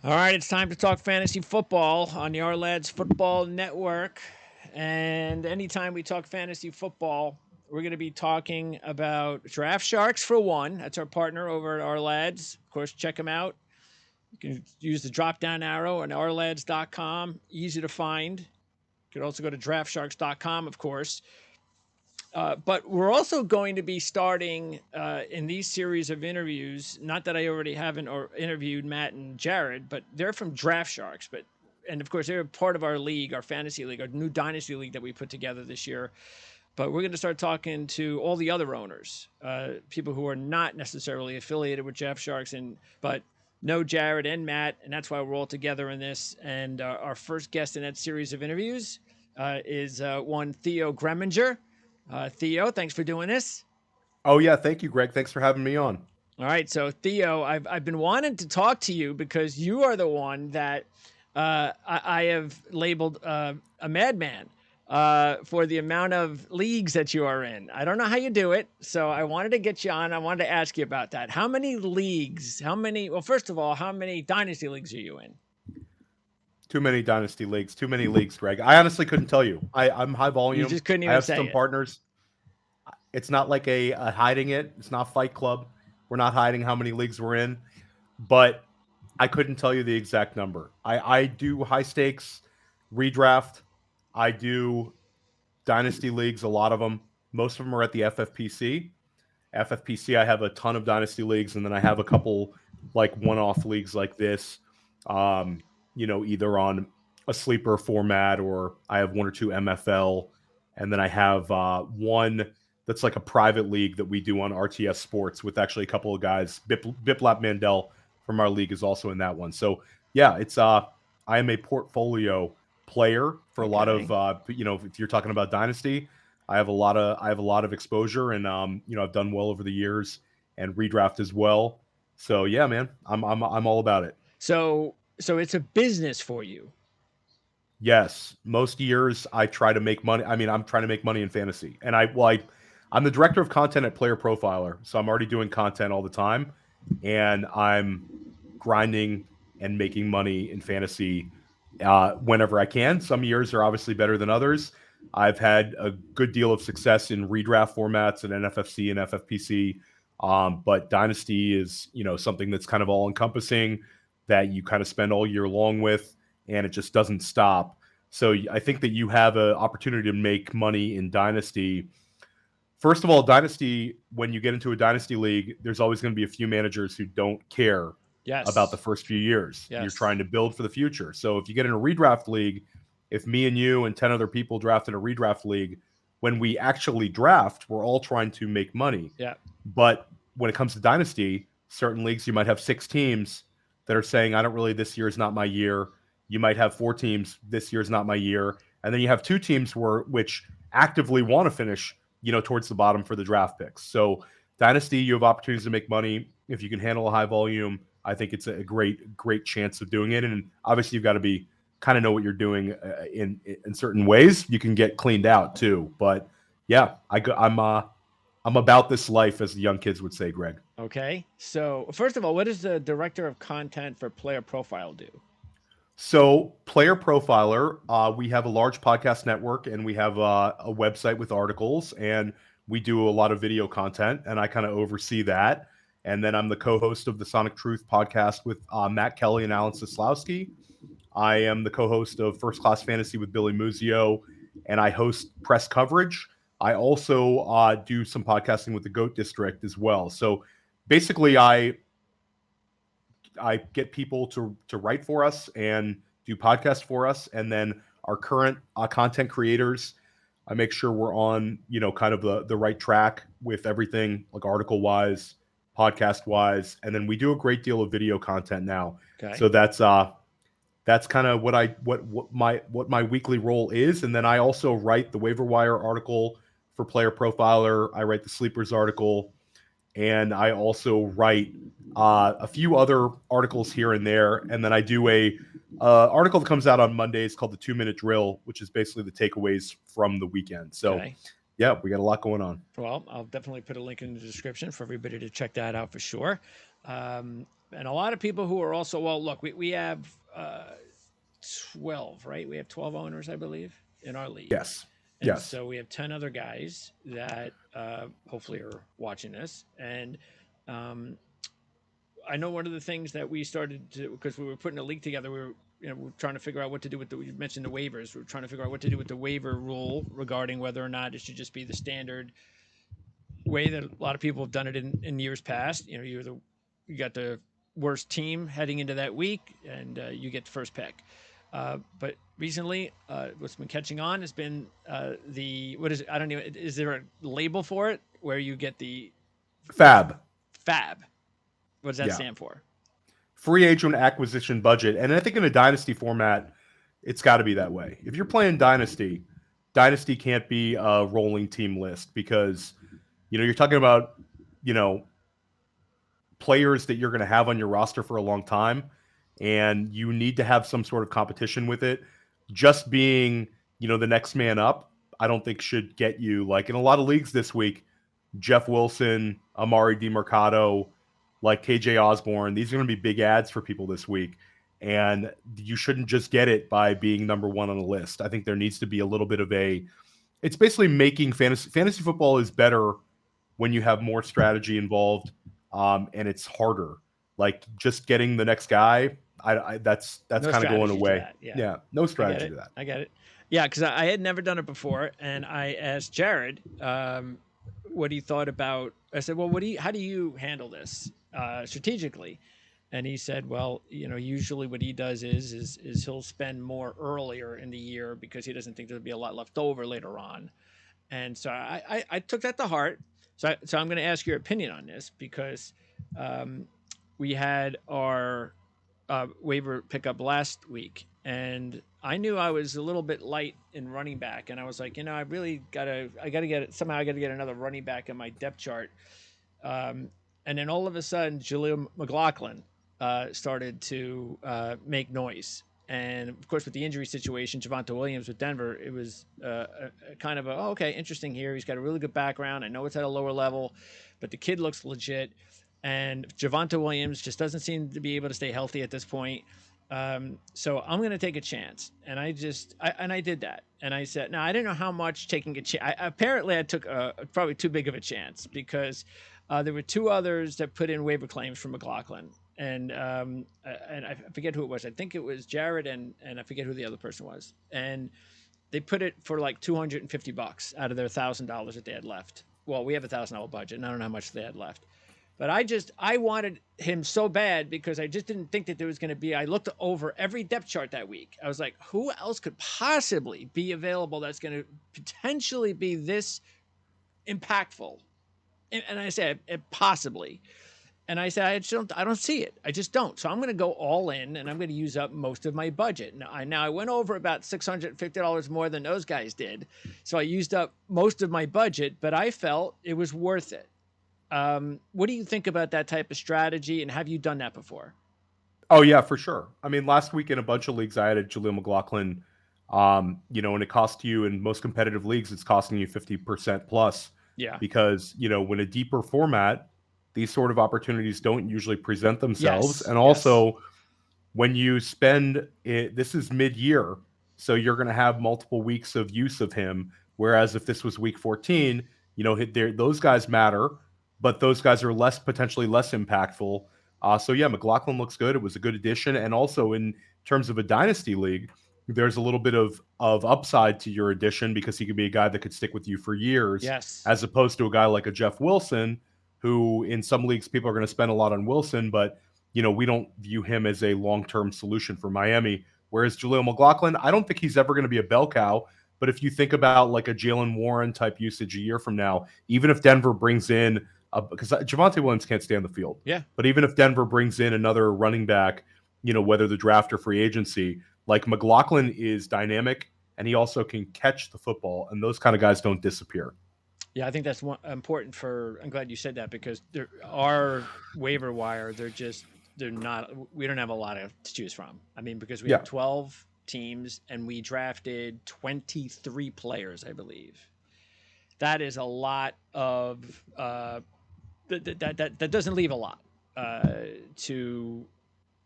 All right, it's time to talk fantasy football on the Our Lads Football Network. And anytime we talk fantasy football, we're going to be talking about Draft Sharks for one. That's our partner over at Our Lads. Of course, check them out. You can use the drop down arrow on ourlads.com. Easy to find. You could also go to draftsharks.com, of course. But we're also going to be starting in these series of interviews. Not that I already haven't or interviewed Matt and Jared, but they're from Draft Sharks. And of course, they're part of our league, our fantasy league, our new Dynasty league that we put together this year. But we're going to start talking to all the other owners, people who are not necessarily affiliated with Draft Sharks, but know Jared and Matt, and that's why we're all together in this. And our first guest in that series of interviews is one Theo Greminger. Theo, thanks for doing this. Oh yeah, thank you, Greg. Thanks for having me on. All right, so Theo, I've been wanting to talk to you because you are the one that I have labeled a madman for the amount of leagues that you are in. I don't know how you do it, so I wanted to get you on. I wanted to ask you about that. How many leagues? Well, first of all, how many dynasty leagues are you in? Too many dynasty leagues, too many leagues, Greg. I honestly couldn't tell you. I'm high You volume. just couldn't I even have say some it. partners. It's not like a hiding it. It's not Fight Club. We're not hiding how many leagues we're in, but I couldn't tell you the exact number. I do high stakes redraft. I do dynasty leagues, a lot of them. Most of them are at the FFPC. FFPC, I have a ton of dynasty leagues, and then I have a couple like one-off leagues like this. Either on a sleeper format or I have one or two MFL, and then I have one that's like a private league that we do on RTS Sports with actually a couple of guys. Biplap Mandel from our league is also in that one. So yeah, it's I am a portfolio player for a lot Okay. of if you're talking about dynasty, I have a lot of exposure, and I've done well over the years and redraft as well. So yeah, man, I'm all about it. So it's a business for you. Yes, most years I try to make money. I mean, I'm trying to make money in fantasy, and I'm the director of content at Player Profiler, so I'm already doing content all the time, and I'm grinding and making money in fantasy whenever I can. Some years are obviously better than others. I've had a good deal of success in redraft formats and NFFC and FFPC, but Dynasty is something that's kind of all encompassing that you kind of spend all year long with, and it just doesn't stop. So I think that you have an opportunity to make money in Dynasty. First of all, Dynasty, when you get into a Dynasty league, there's always going to be a few managers who don't care about the Yes. first few years. You're Yes. trying to build for the future. So if you get in a redraft league, if me and you and 10 other people draft in a redraft league, when we actually draft, we're all trying to make money. Yeah. But when it comes to Dynasty, certain leagues, you might have 6 teams that are saying, I don't really, this year is not my year. You might have 4 teams, this year is not my year. And then you have 2 teams which actively want to finish, towards the bottom for the draft picks. So Dynasty, you have opportunities to make money. If you can handle a high volume, I think it's a great chance of doing it. And obviously, you've got to be kind of know what you're doing in certain ways. You can get cleaned out too. But yeah, I'm about this life, as the young kids would say, Greg. Okay. So, first of all, what does the director of content for Player Profile do? So, Player Profiler, we have a large podcast network, and we have a website with articles, and we do a lot of video content, and I kind of oversee that. And then I'm the co-host of the Sonic Truth podcast with Matt Kelly and Alan Sislowski. I am the co-host of First Class Fantasy with Billy Muzio, and I host press coverage. I also do some podcasting with the Goat District as well. So basically, I get people to write for us and do podcasts for us, and then our current content creators, I make sure we're on kind of the right track with everything, like article wise, podcast wise, and then we do a great deal of video content now. Okay. So that's kind of what my weekly role is, and then I also write the waiver wire article for Player Profiler. I write the sleepers article, and I also write a few other articles here and there, and then I do a article that comes out on Mondays called the 2 Minute Drill, which is basically the takeaways from the weekend. So Okay. yeah, we got a lot going on. Well, I'll definitely put a link in the description for everybody to check that out for sure. And a lot of people who are also, well, look, we have 12, right? We have 12 owners, I believe, in our league. Yes. And Yes. so we have 10 other guys that hopefully are watching this. And um, I know one of the things that we started to, because we were putting a league together, we were trying to figure out what to do with you mentioned the waivers. We were trying to figure out what to do with the waiver rule regarding whether or not it should just be the standard way that a lot of people have done it in years past. You got the worst team heading into that week, and you get the first pick. But recently, what's been catching on has been the what is it? I don't even. Is there a label for it where you get the Fab. fab? What does that Yeah. stand for? Free agent acquisition budget. And I think in a dynasty format, it's got to be that way. If you're playing dynasty, dynasty can't be a rolling team list because you're talking about you know players that you're going to have on your roster for a long time, and you need to have some sort of competition with it. Just being the next man up, I don't think should get you, like in a lot of leagues this week. Jeff Wilson, Amari DiMercado, like KJ Osborne, these are going to be big ads for people this week. And you shouldn't just get it by being number one on the list. I think there needs to be a little bit of it's basically making fantasy football is better when you have more strategy involved, and it's harder. Like just getting the next guy, that's No kind of going strategy to away. that. Yeah. Yeah, no I strategy get to it. that. I get it. Yeah, because I had never done it before, and I asked Jared what he thought about. I said, "Well, how do you handle this strategically?" And he said, "Well, usually what he does is he'll spend more earlier in the year because he doesn't think there'll be a lot left over later on." And so I took that to heart. So I'm going to ask your opinion on this because um, we had our waiver pickup last week, and I knew I was a little bit light in running back, and I was like, I really I gotta get it somehow. I gotta get another running back in my depth chart. Um, and then all of a sudden, Jaleel McLaughlin started to make noise. And of course, with the injury situation, Javonte Williams with Denver, it was a kind of okay, interesting here. He's got a really good background. I know it's at a lower level, but the kid looks legit. And Javonte Williams just doesn't seem to be able to stay healthy at this point. So I'm going to take a chance. And I did that. And I said, now I didn't know how much taking a chance. Apparently I took probably too big of a chance, because there were two others that put in waiver claims for McLaughlin. And I forget who it was. I think it was Jared and I forget who the other person was. And they put it for like $250 out of their $1,000 that they had left. Well, we have $1,000 budget, and I don't know how much they had left. But I wanted him so bad because I just didn't think that there was going to be. I looked over every depth chart that week. I was like, who else could possibly be available that's going to potentially be this impactful? And I said, possibly. And I said, I don't see it. I just don't. So I'm going to go all in, and I'm going to use up most of my budget. Now I went over about $650 more than those guys did. So I used up most of my budget, but I felt it was worth it. What do you think about that type of strategy, and have you done that before? Oh yeah, for sure. I mean, last week in a bunch of leagues, I had Jaleel McLaughlin. And it cost you in most competitive leagues, it's costing you 50% plus. Yeah. Because when a deeper format, these sort of opportunities don't usually present themselves, Yes. and Yes. also when you spend it, this is mid-year, so you're going to have multiple weeks of use of him. Whereas if this was week 14, those guys matter, but those guys are potentially less impactful. So yeah, McLaughlin looks good. It was a good addition, and also in terms of a dynasty league, there's a little bit of upside to your addition because he could be a guy that could stick with you for years, Yes. as opposed to a guy like a Jeff Wilson, who in some leagues people are going to spend a lot on Wilson, but we don't view him as a long-term solution for Miami. Whereas Jaleel McLaughlin, I don't think he's ever going to be a bell cow. But if you think about like a Jalen Warren type usage a year from now, even if Denver brings in, because Javonte Williams can't stay on the field. Yeah. But even if Denver brings in another running back, whether the draft or free agency, like McLaughlin is dynamic and he also can catch the football. And those kind of guys don't disappear. Yeah, I think that's important I'm glad you said that because our waiver wire, they're not, we don't have a lot to choose from. I mean, because we have 12 teams and we drafted 23 players, I believe. That is a lot of, that doesn't leave a lot. to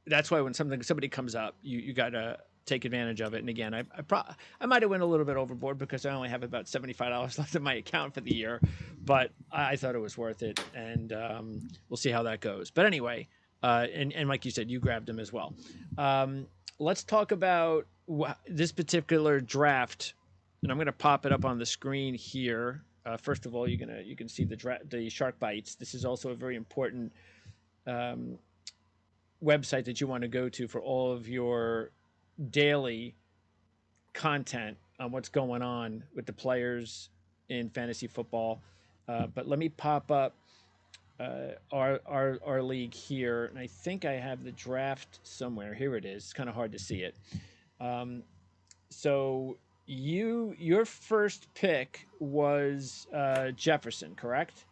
that's why when somebody comes up, you got to take advantage of it. And again, I might have went a little bit overboard because I only have about $75 left in my account for the year, but I thought it was worth it, and we'll see how that goes. But anyway, and like you said, you grabbed him as well. Let's talk about this particular draft, and I'm going to pop it up on the screen here. First of all, you can see the shark bites. This is also a very important website that you want to go to for all of your daily content on what's going on with the players in fantasy football. But let me pop up our league here, and I think I have the draft somewhere. Here it is. It's kind of hard to see it. So your first pick was Jefferson, correct?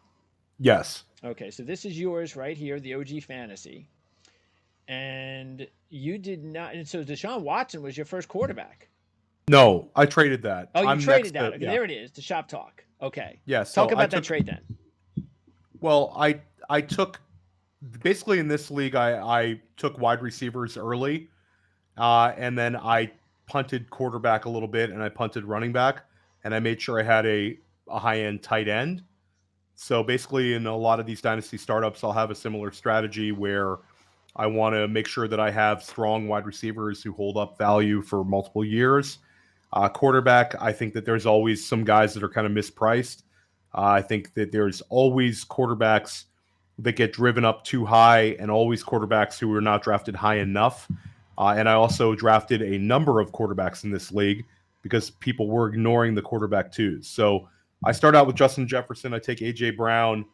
Yes. Okay, so this is yours right here, the OG fantasy. And you did not. And so Deshaun Watson was your first quarterback. No, I traded that. Oh, you I'm traded next that. to, Okay, yeah. there it is. The shop talk. Okay. Yeah, Talk so about that trade then. Well, I took basically in this league I took wide receivers early, and then I punted quarterback a little bit, and I punted running back, and I made sure I had a high end tight end. So basically, in a lot of these dynasty startups, I'll have a similar strategy where I want to make sure that I have strong wide receivers who hold up value for multiple years. Quarterback, I think that there's always some guys that are kind of mispriced. I think that there's always quarterbacks that get driven up too high, and always quarterbacks who are not drafted high enough. And I also drafted a number of quarterbacks in this league because people were ignoring the quarterback twos. So I start out with Justin Jefferson. I take A.J. Brown,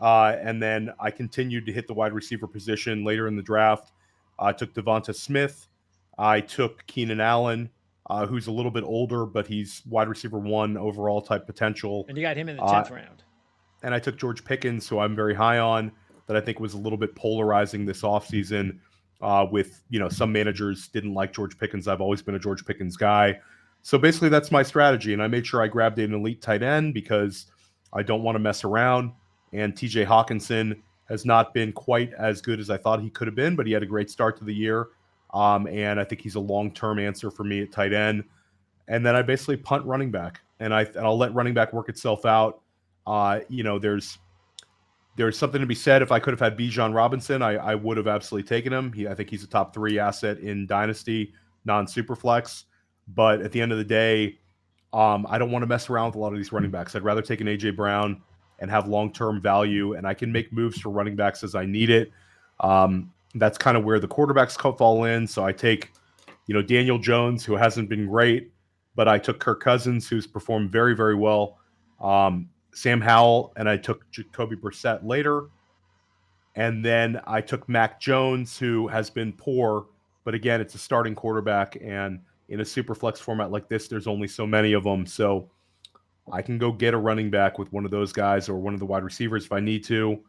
and then I continued to hit the wide receiver position later in the draft. I took Devonta Smith. I took Keenan Allen, who's a little bit older, but he's wide receiver 1 overall type potential. And you got him in the 10th round. And I took George Pickens, who I'm very high on, that I think was a little bit polarizing this offseason. With, some managers didn't like George Pickens. I've always been a George Pickens guy. So basically that's my strategy. And I made sure I grabbed an elite tight end because I don't want to mess around. And TJ Hawkinson has not been quite as good as I thought he could have been, but he had a great start to the year. And I think he's a long-term answer for me at tight end. And then I basically punt running back, and I'll let running back work itself out. There's something to be said. If I could have had Bijan Robinson, I would have absolutely taken him. I think he's a top 3 asset in Dynasty, non-Superflex. But at the end of the day, I don't want to mess around with a lot of these running backs. I'd rather take an A.J. Brown and have long-term value, and I can make moves for running backs as I need it. That's kind of where the quarterbacks fall in. So I take, Daniel Jones, who hasn't been great, but I took Kirk Cousins, who's performed very, very well. Sam Howell, and I took Jacoby Brissett later. And then I took Mac Jones, who has been poor, but again, it's a starting quarterback, and in a super flex format like this, there's only so many of them. So I can go get a running back with one of those guys or one of the wide receivers if I need to.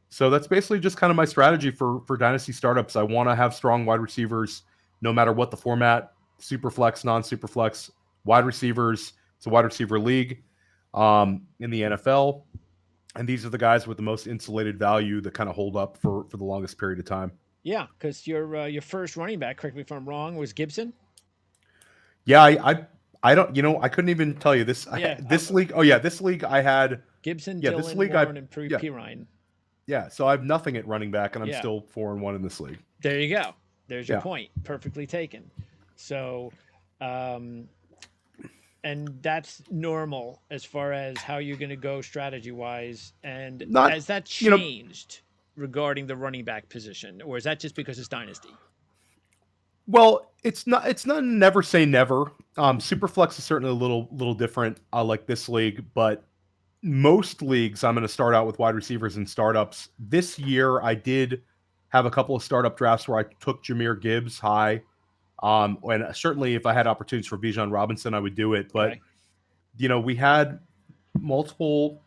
So that's basically just kind of my strategy for dynasty startups. I want to have strong wide receivers no matter what the format, super flex, non-super flex, wide receivers. It's a wide receiver league in the NFL. And these are the guys with the most insulated value that kind of hold up for the longest period of time. Yeah, because your first running back, correct me if I'm wrong, was Gibson. Yeah, I don't, I couldn't even tell you this. This league. Oh yeah, this league I had Gibson, Dillon, this league Warren, and Pirine. Yeah, so I have nothing at running back, and I'm still 4-1 in this league. There you go. There's your point. Perfectly taken. So, and that's normal as far as how you're going to go strategy wise. And has that changed regarding the running back position, or is that just because it's dynasty? Well, it's not. Never say never. Superflex is certainly a little different, like this league, but most leagues I'm going to start out with wide receivers and startups. This year, I did have a couple of startup drafts where I took Jahmyr Gibbs high. And certainly if I had opportunities for Bijan Robinson, I would do it. But, we had multiple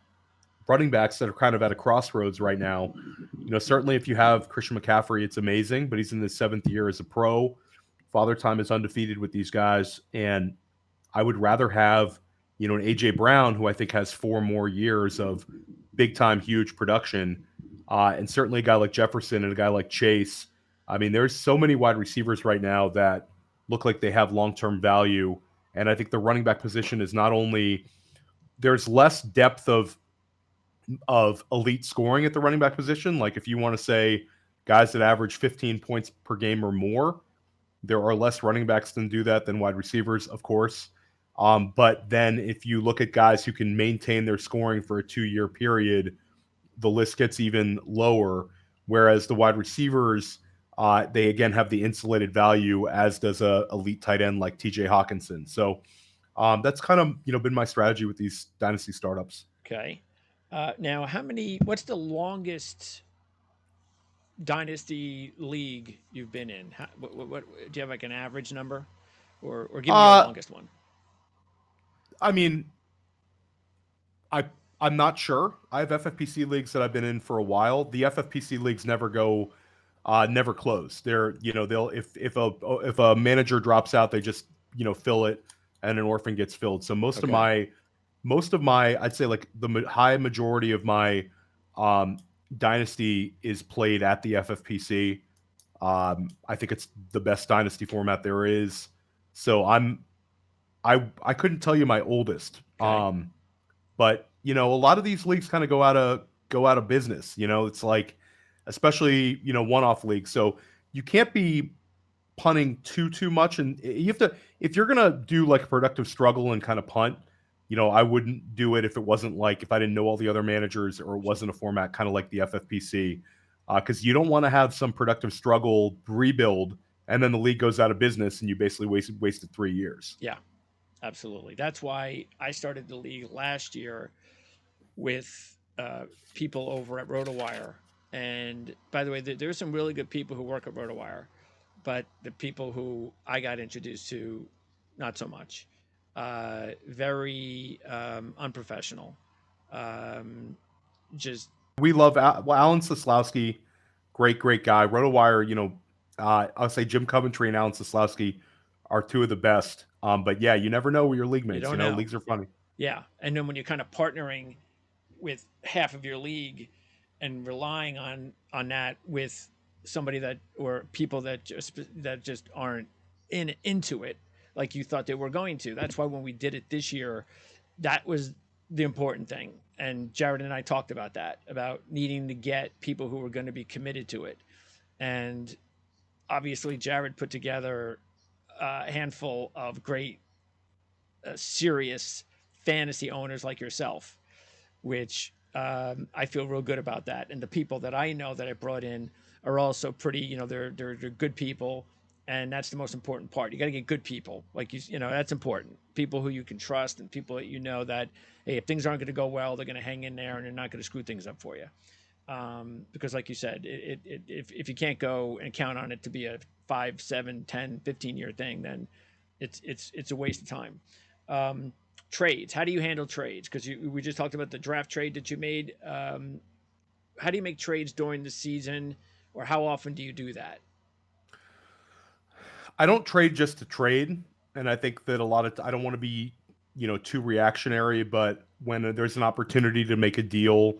running backs that are kind of at a crossroads right now. Certainly if you have Christian McCaffrey, it's amazing, but he's in his 7th year as a pro. Father Time is undefeated with these guys. And I would rather have, an A.J. Brown, who I think has 4 more years of big-time, huge production, and certainly a guy like Jefferson and a guy like Chase. I mean, there's so many wide receivers right now that look like they have long term value. And I think the running back position is not only there's less depth of elite scoring at the running back position. Like if you want to say guys that average 15 points per game or more, there are less running backs than do that than wide receivers, of course. But then if you look at guys who can maintain their scoring for a 2-year period, the list gets even lower. Whereas the wide receivers, they again have the insulated value, as does a elite tight end like T.J. Hawkinson. So that's kind of been my strategy with these dynasty startups. Okay. Now, what's the longest dynasty league you've been in? What do you have, like an average number, or give me your Uh, longest one? I mean, I I'm not sure. I have FFPC leagues that I've been in for a while. The FFPC leagues never close. They're they'll if a manager drops out, they just fill it, and an orphan gets filled. So Okay. most of my I'd say like the high majority of my um, dynasty is played at the FFPC. I think it's the best dynasty format there is. So I couldn't tell you my oldest. Okay. But a lot of these leagues kind of go out of business. It's like, especially one-off leagues. So you can't be punting too much, and you have to if you're gonna do like a productive struggle and kind of punt. I wouldn't do it if it wasn't like if I didn't know all the other managers or it wasn't a format kind of like the FFPC, because you don't want to have some productive struggle rebuild and then the league goes out of business and you basically wasted 3 years. Yeah, absolutely. That's why I started the league last year with people over at RotoWire. And by the way, there's some really good people who work at RotoWire, but the people who I got introduced to, not so much. Very unprofessional. Um, just We love Alan Soslowski, great guy. RotoWire, I'll say Jim Coventry and Alan Soslowski are two of the best. But yeah, you never know with your league you mates. don't know. Leagues are funny. Yeah, and then when you're kind of partnering with half of your league and relying on that with somebody that or people that just aren't into it like you thought they were going to. That's why when we did it this year, that was the important thing. And Jared and I talked about that, about needing to get people who were going to be committed to it. And obviously, Jared put together a handful of great, serious fantasy owners like yourself, which I feel real good about that. And the people that I know that I brought in are also pretty, they're good people, and that's the most important part. You got to get good people, like that's important. People who you can trust and people that that hey, if things aren't going to go well, they're going to hang in there and they're not going to screw things up for you. Because like you said, if you can't go and count on it to be a 5, 7, 10, 15 year thing, then it's a waste of time. Um, Trades. How do you handle trades? Because we just talked about the draft trade that you made. How do you make trades during the season, or how often do you do that? I don't trade just to trade, and I think that I don't want to be too reactionary, but when there's an opportunity to make a deal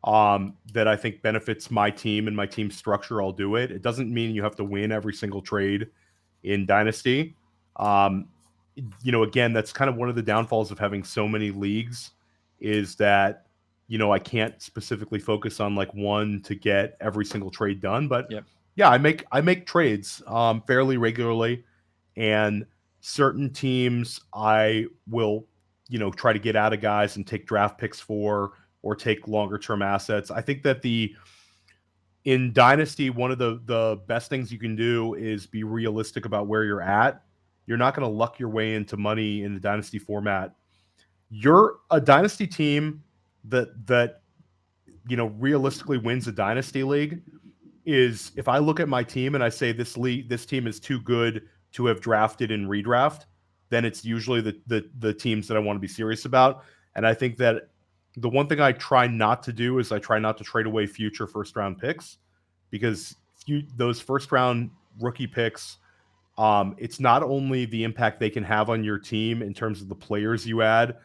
that I think benefits my team and my team structure, I'll do it. It doesn't mean you have to win every single trade in Dynasty. Um, Again, that's kind of one of the downfalls of having so many leagues is that, I can't specifically focus on like one to get every single trade done. But Yep. yeah, I make trades fairly regularly, and certain teams I will, try to get out of guys and take draft picks for or take longer term assets. I think that the in Dynasty, one of the best things you can do is be realistic about where you're at. You're not going to luck your way into money in the Dynasty format. You're a Dynasty team that realistically wins a Dynasty league is if I look at my team and I say this team is too good to have drafted in redraft, then it's usually the teams that I want to be serious about. And I think that the one thing I try not to do is I try not to trade away future first round picks, because those first round rookie picks, it's not only the impact they can have on your team in terms of the players you add,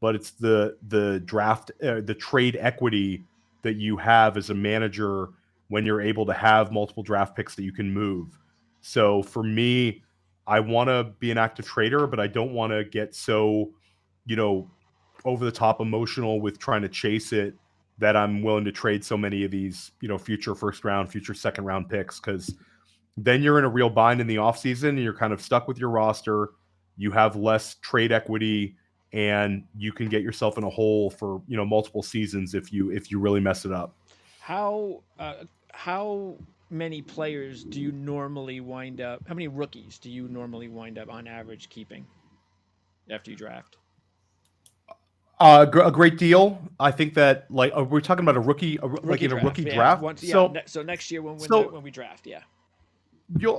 but it's the draft, the trade equity that you have as a manager when you're able to have multiple draft picks that you can move. So for me, I want to be an active trader, but I don't want to get so, you know, over the top emotional with trying to chase it that I'm willing to trade so many of these, future first round, future second round picks, because then you're in a real bind in the offseason and you're kind of stuck with your roster. You have less trade equity and you can get yourself in a hole for, multiple seasons if you really mess it up. How many players do you normally wind up? How many rookies do you normally wind up on average keeping after you draft? A great deal. I think that like we're talking about a rookie, like Rookie in a draft, rookie yeah. draft. Once, yeah. So So next year so when we draft, yeah.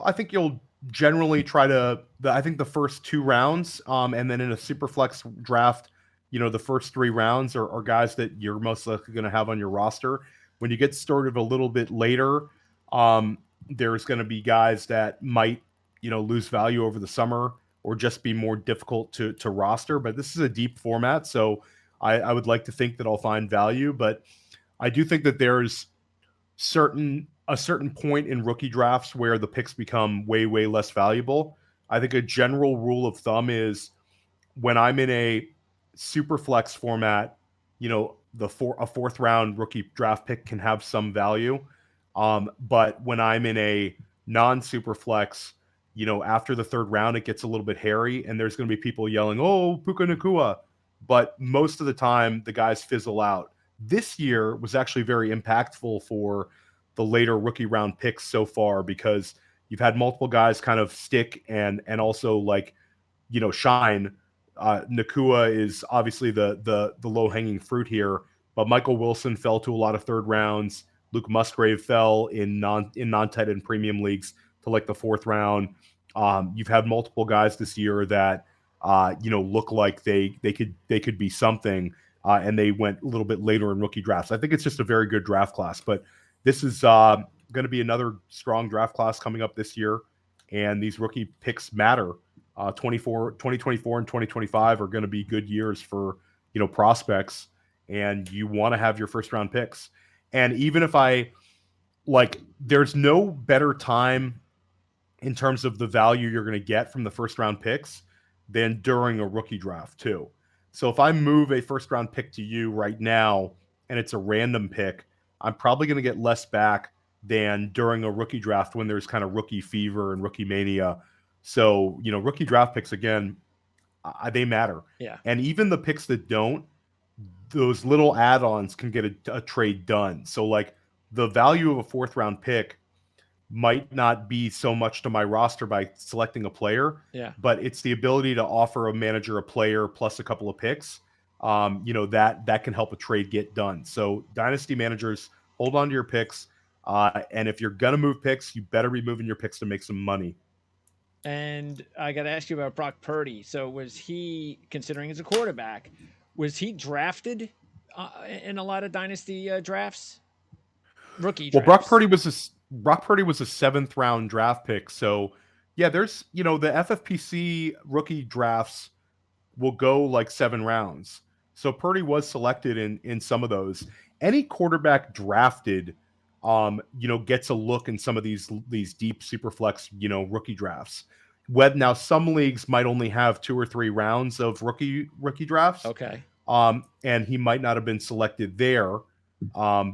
I think you'll generally try to I think the first two rounds, and then in a super flex draft, the first three rounds are guys that you're most likely going to have on your roster. When you get started a little bit later, there's going to be guys that might lose value over the summer or just be more difficult to roster. But this is a deep format, so I would like to think that I'll find value, but I do think that there's a certain point in rookie drafts where the picks become way less valuable. I think a general rule of thumb is when I'm in a super flex format, a fourth round rookie draft pick can have some value. But when I'm in a non super flex, after the third round, it gets a little bit hairy, and there's going to be people yelling, "Oh, Puka Nakua," but most of the time the guys fizzle out. This year was actually very impactful for the later rookie round picks so far because you've had multiple guys kind of stick and also like shine. Nakua is obviously the low hanging fruit here, but Michael Wilson fell to a lot of third rounds. Luke Musgrave fell in non tight end premium leagues to like the fourth round. You've had multiple guys this year that look like they could be something, and they went a little bit later in rookie drafts. I think it's just a very good draft class, but this is going to be another strong draft class coming up this year, and these rookie picks matter. 2024 and 2025 are going to be good years for prospects, and you want to have your first round picks. And even if there's no better time in terms of the value you're going to get from the first round picks than during a rookie draft too. So if I move a first round pick to you right now and it's a random pick, I'm probably going to get less back than during a rookie draft when there's kind of rookie fever and rookie mania. So, rookie draft picks, again, they matter. Yeah. And even the picks that don't, those little add-ons can get a trade done. So like the value of a fourth round pick might not be so much to my roster by selecting a player, Yeah. but it's the ability to offer a manager a player plus a couple of picks. That can help a trade get done. So dynasty managers, hold on to your picks. And if you're gonna move picks, you better be moving your picks to make some money. And I got to ask you about Brock Purdy. So was he, considering as a quarterback, was he drafted in a lot of dynasty drafts, rookie Well, drafts? Brock Purdy was a seventh round draft pick. So yeah, there's the FFPC rookie drafts will go like 7 rounds. So Purdy was selected in some of those. Any quarterback drafted, gets a look in some of these deep super flex, rookie drafts. Now some leagues might only have 2 or 3 rounds of rookie drafts. Okay. And he might not have been selected there,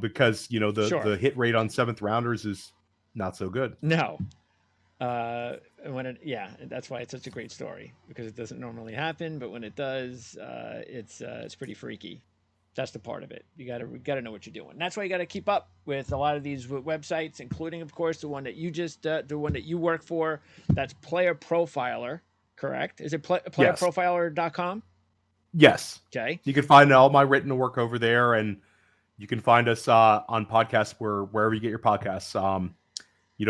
because Sure. the hit rate on seventh rounders is not so good. No. Yeah, that's why it's such a great story because it doesn't normally happen, but when it does, it's pretty freaky. That's the part of it. You gotta know what you're doing. And that's why you gotta keep up with a lot of these websites, including, of course, the one that you work for. That's Player Profiler, correct? Is it Yes. playerprofiler.com? Yes. Okay. You can find all my written work over there, and you can find us on podcasts wherever you get your podcasts.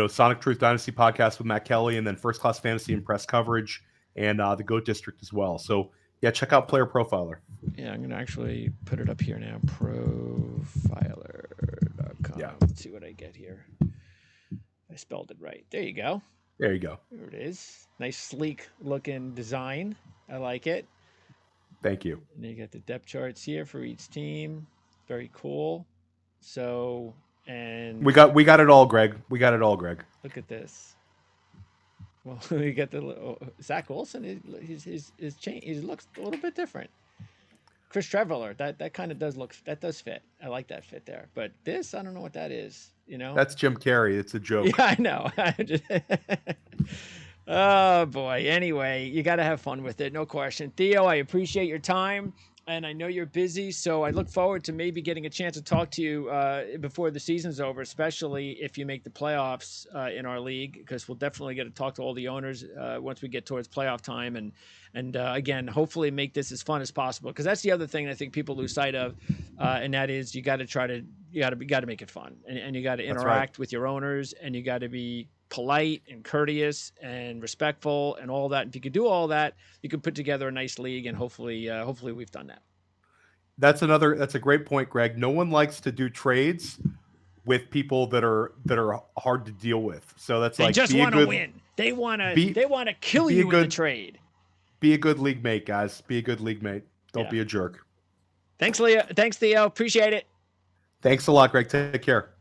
Sonic Truth Dynasty podcast with Matt Kelly, and then First Class Fantasy and Press Coverage, and the Goat District as well. So yeah, check out Player Profiler. Yeah, I'm gonna actually put it up here now. Profiler.com. Yeah. Let's see what I get here. I spelled it right. There you go. There you go. There it is. Nice, sleek looking design. I like it. Thank you. And you got the depth charts here for each team. Very cool. So, We and got it all, Greg. We got it all, Greg. look at this. Well, we got the Zach Olson. His change. He looks a little bit different. Chris Treveler. That kind of does look. That does fit. I like that fit there. But this, I don't know what that is. You know. That's Jim Carrey. It's a Yeah, joke. I know. Oh boy. Anyway, you got to have fun with it, no question. Theo, I appreciate your time, and I know you're busy, so I look forward to maybe getting a chance to talk to you before the season's over, especially if you make the playoffs in our league, because we'll definitely get to talk to all the owners once we get towards playoff time, and again, hopefully make this as fun as possible, because that's the other thing I think people lose sight of, and that is you got to try to got to make it fun, and you got to That's right. interact with your owners, and you got to be polite and courteous and respectful and all that. If you could do all that, you could put together a nice league, and hopefully we've done that. That's a great point, Greg. No one likes to do trades with people that are hard to deal with. So that's They like just want to win. They want be to kill be a you in the good trade. be a good league mate, guys. Be a good league mate. Don't Yeah. be a jerk. Thanks, Leo. Thanks, Theo. Appreciate it. Thanks a lot, Greg. Take care.